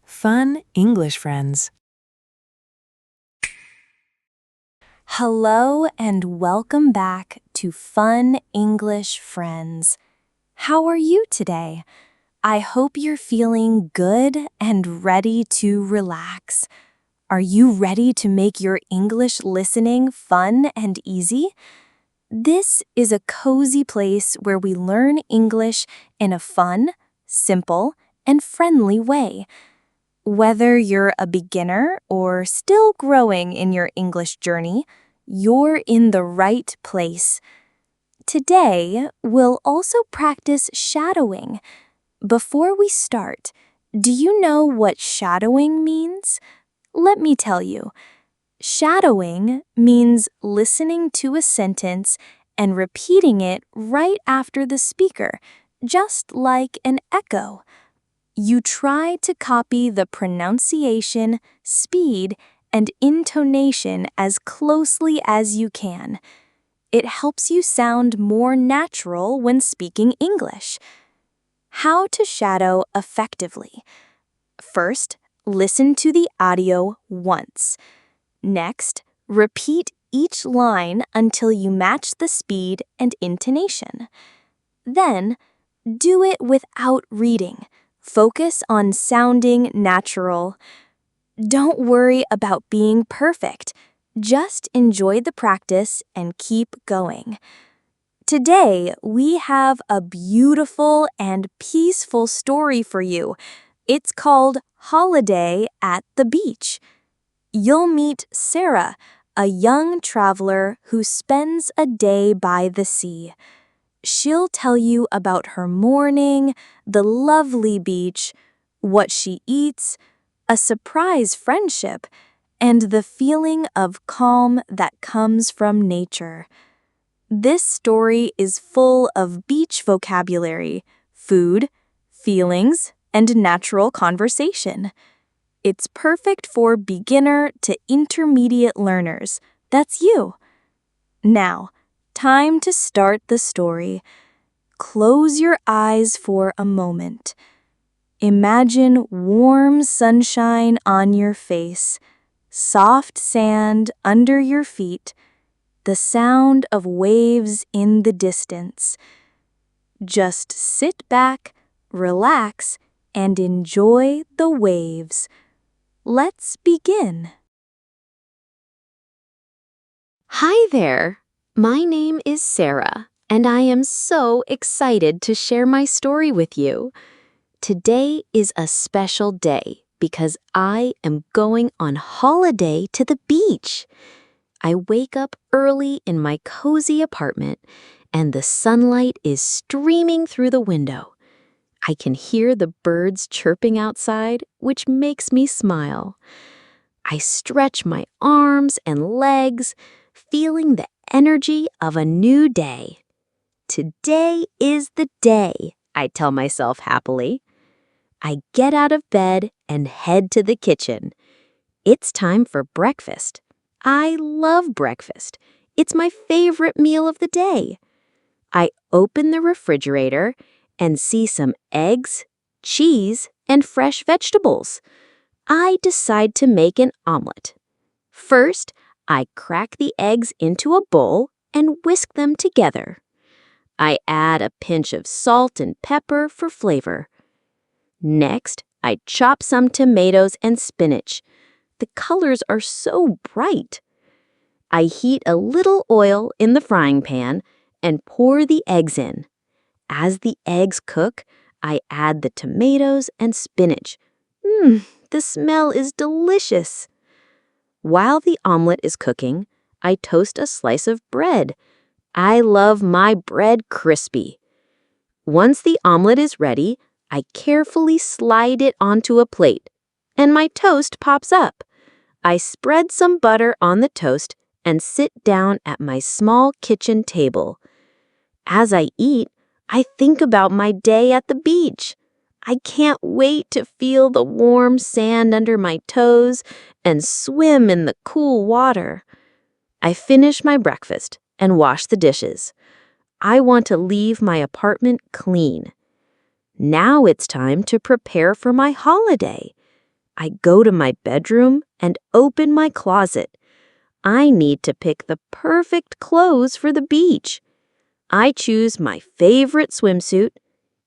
Fun English Friends. Hello and welcome back to Fun English Friends. How are you today? I hope you're feeling good and ready to relax. Are you ready to make your English listening fun and easy? This is a cozy place where we learn English in a fun, simple, and friendly way. Whether you're a beginner or still growing in your English journey, you're in the right place. Today, we'll also practice shadowing. Before we start, do you know what shadowing means? Let me tell you. Shadowing means listening to a sentence and repeating it right after the speaker, just like an echo. You try to copy the pronunciation, speed, and intonation as closely as you can. It helps you sound more natural when speaking English. How to shadow effectively. First, listen to the audio once. Next, repeat each line until you match the speed and intonation. Then, do it without reading. Focus on sounding natural. Don't worry about being perfect. Just enjoy the practice and keep going. Today, we have a beautiful and peaceful story for you. It's called Holiday at the Beach. You'll meet Sarah, a young traveler who spends a day by the sea. She'll tell you about her morning, the lovely beach, what she eats, a surprise friendship, and the feeling of calm that comes from nature. This story is full of beach vocabulary, food, feelings, and natural conversation. It's perfect for beginner to intermediate learners. That's you. Now, time to start the story. Close your eyes for a moment. Imagine warm sunshine on your face, soft sand under your feet, the sound of waves in the distance. Just sit back, relax, and enjoy the waves. Let's begin. Hi there. My name is Sarah, and I am so excited to share my story with you. Today is a special day because I am going on holiday to the beach. I wake up early in my cozy apartment, and the sunlight is streaming through the window. I can hear the birds chirping outside, which makes me smile. I stretch my arms and legs, feeling the energy of a new day. Today is the day, I tell myself happily. I get out of bed and head to the kitchen. It's time for breakfast. I love breakfast. It's my favorite meal of the day. I open the refrigerator and see some eggs, cheese, and fresh vegetables. I decide to make an omelet. First, I crack the eggs into a bowl and whisk them together. I add a pinch of salt and pepper for flavor. Next, I chop some tomatoes and spinach. The colors are so bright. I heat a little oil in the frying pan and pour the eggs in. As the eggs cook, I add the tomatoes and spinach. The smell is delicious. While the omelet is cooking, I toast a slice of bread. I love my bread crispy. Once the omelet is ready, I carefully slide it onto a plate, and my toast pops up. I spread some butter on the toast and sit down at my small kitchen table. As I eat, I think about my day at the beach. I can't wait to feel the warm sand under my toes and swim in the cool water. I finish my breakfast and wash the dishes. I want to leave my apartment clean. Now it's time to prepare for my holiday. I go to my bedroom and open my closet. I need to pick the perfect clothes for the beach. I choose my favorite swimsuit,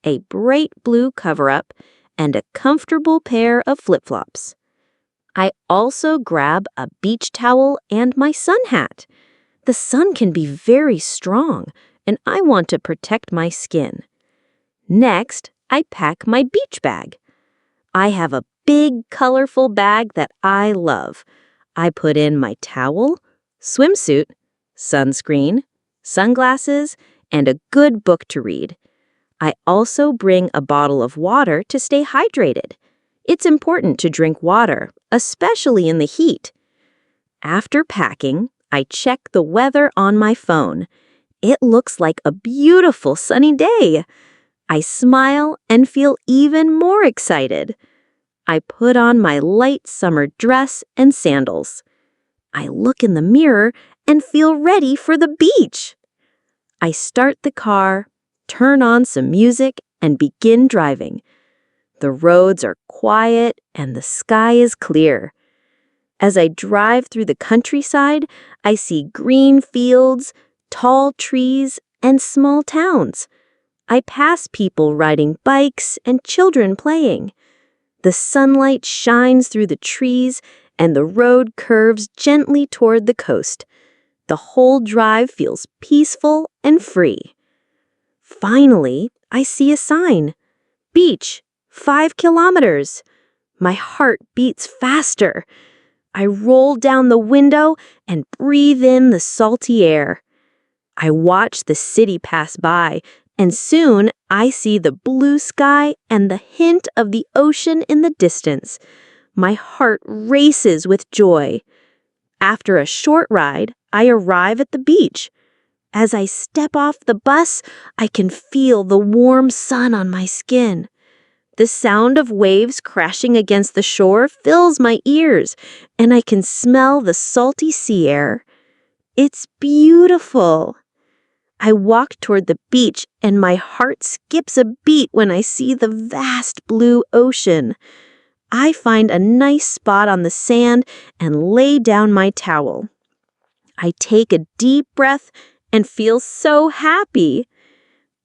a bright blue cover-up, and a comfortable pair of flip-flops. I also grab a beach towel and my sun hat. The sun can be very strong, and I want to protect my skin. Next, I pack my beach bag. I have a big, colorful bag that I love. I put in my towel, swimsuit, sunscreen, sunglasses, and a good book to read. I also bring a bottle of water to stay hydrated. It's important to drink water, especially in the heat. After packing, I check the weather on my phone. It looks like a beautiful sunny day. I smile and feel even more excited. I put on my light summer dress and sandals. I look in the mirror and feel ready for the beach. I start the car, turn on some music, and begin driving. The roads are quiet and the sky is clear. As I drive through the countryside, I see green fields, tall trees, and small towns. I pass people riding bikes and children playing. The sunlight shines through the trees and the road curves gently toward the coast. The whole drive feels peaceful and free. Finally, I see a sign. Beach, 5 kilometers. My heart beats faster. I roll down the window and breathe in the salty air. I watch the city pass by, and soon I see the blue sky and the hint of the ocean in the distance. My heart races with joy. After a short ride, I arrive at the beach. As I step off the bus, I can feel the warm sun on my skin. The sound of waves crashing against the shore fills my ears, and I can smell the salty sea air. It's beautiful. I walk toward the beach, and my heart skips a beat when I see the vast blue ocean. I find a nice spot on the sand and lay down my towel. I take a deep breath and feel so happy.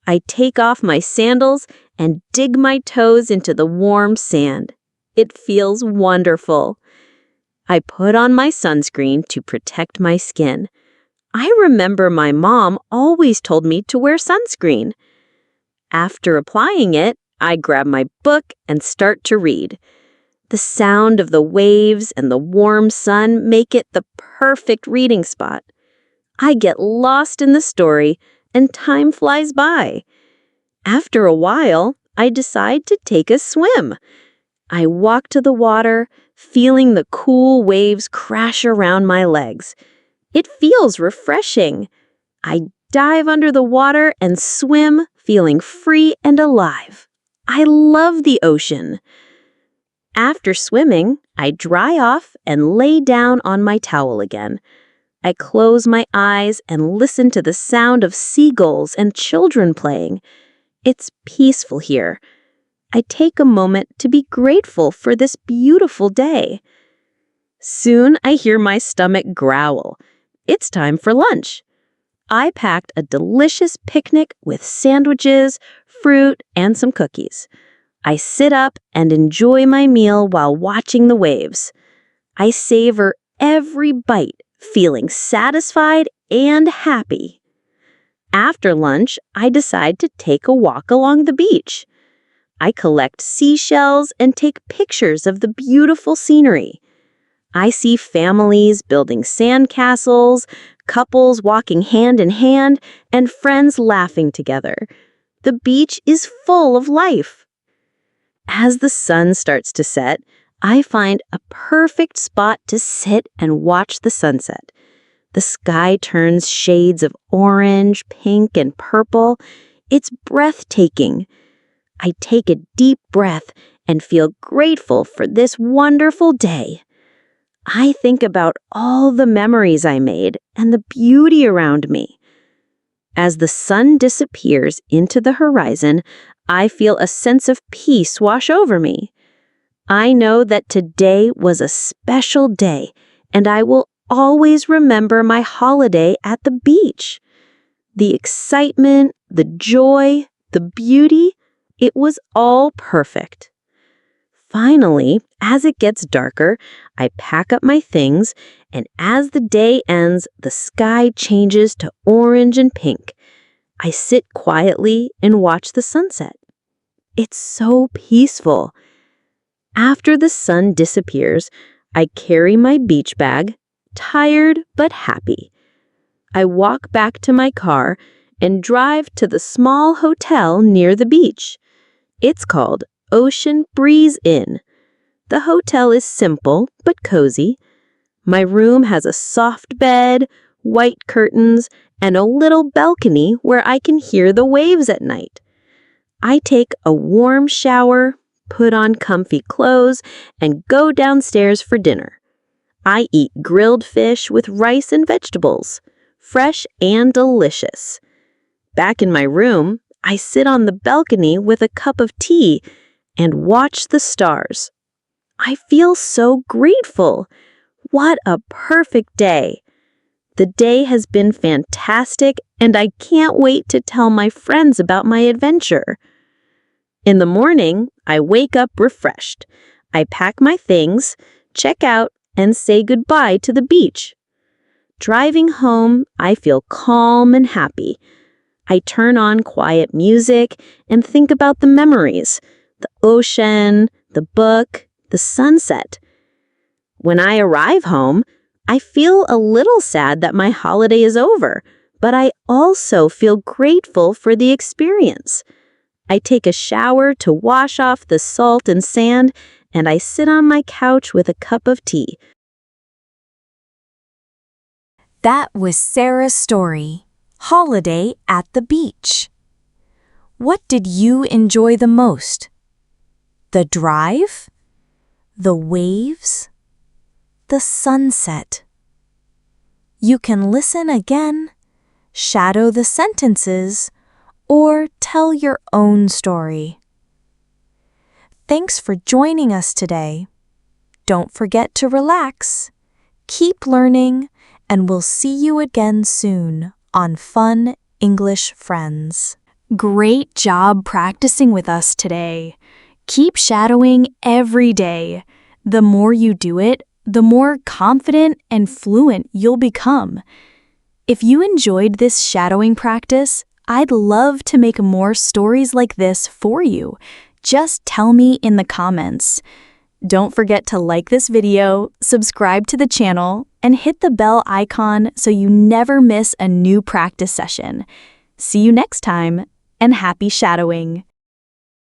I take off my sandals and dig my toes into the warm sand. It feels wonderful. I put on my sunscreen to protect my skin. I remember my mom always told me to wear sunscreen. After applying it, I grab my book and start to read. The sound of the waves and the warm sun make it the perfect reading spot. I get lost in the story, and time flies by. After a while, I decide to take a swim. I walk to the water, feeling the cool waves crash around my legs. It feels refreshing. I dive under the water and swim, feeling free and alive. I love the ocean. After swimming, I dry off and lay down on my towel again. I close my eyes and listen to the sound of seagulls and children playing. It's peaceful here. I take a moment to be grateful for this beautiful day. Soon I hear my stomach growl. It's time for lunch. I packed a delicious picnic with sandwiches, fruit, and some cookies. I sit up and enjoy my meal while watching the waves. I savor every bite, feeling satisfied and happy. After lunch, I decide to take a walk along the beach. I collect seashells and take pictures of the beautiful scenery. I see families building sandcastles, couples walking hand in hand, and friends laughing together. The beach is full of life. As the sun starts to set, I find a perfect spot to sit and watch the sunset. The sky turns shades of orange, pink, and purple. It's breathtaking. I take a deep breath and feel grateful for this wonderful day. I think about all the memories I made and the beauty around me. As the sun disappears into the horizon, I feel a sense of peace wash over me. I know that today was a special day, and I will always remember my holiday at the beach. The excitement, the joy, the beauty, it was all perfect. Finally, as it gets darker, I pack up my things, and as the day ends, the sky changes to orange and pink. I sit quietly and watch the sunset. It's so peaceful. After the sun disappears, I carry my beach bag, tired but happy. I walk back to my car and drive to the small hotel near the beach. It's called Ocean Breeze Inn. The hotel is simple but cozy. My room has a soft bed, white curtains, and a little balcony where I can hear the waves at night. I take a warm shower, put on comfy clothes, and go downstairs for dinner. I eat grilled fish with rice and vegetables, fresh and delicious. Back in my room, I sit on the balcony with a cup of tea and watch the stars. I feel so grateful. What a perfect day. The day has been fantastic, and I can't wait to tell my friends about my adventure. In the morning, I wake up refreshed. I pack my things, check out, and say goodbye to the beach. Driving home, I feel calm and happy. I turn on quiet music and think about the memories, the ocean, the book, the sunset. When I arrive home, I feel a little sad that my holiday is over, but I also feel grateful for the experience. I take a shower to wash off the salt and sand, and I sit on my couch with a cup of tea. That was Sarah's story, Holiday at the Beach. What did you enjoy the most? The drive? The waves? The sunset? You can listen again, shadow the sentences, or tell your own story. Thanks for joining us today. Don't forget to relax, keep learning, and we'll see you again soon on Fun English Friends. Great job practicing with us today. Keep shadowing every day. The more you do it, the more confident and fluent you'll become. If you enjoyed this shadowing practice, I'd love to make more stories like this for you. Just tell me in the comments. Don't forget to like this video, subscribe to the channel, and hit the bell icon so you never miss a new practice session. See you next time, and happy shadowing!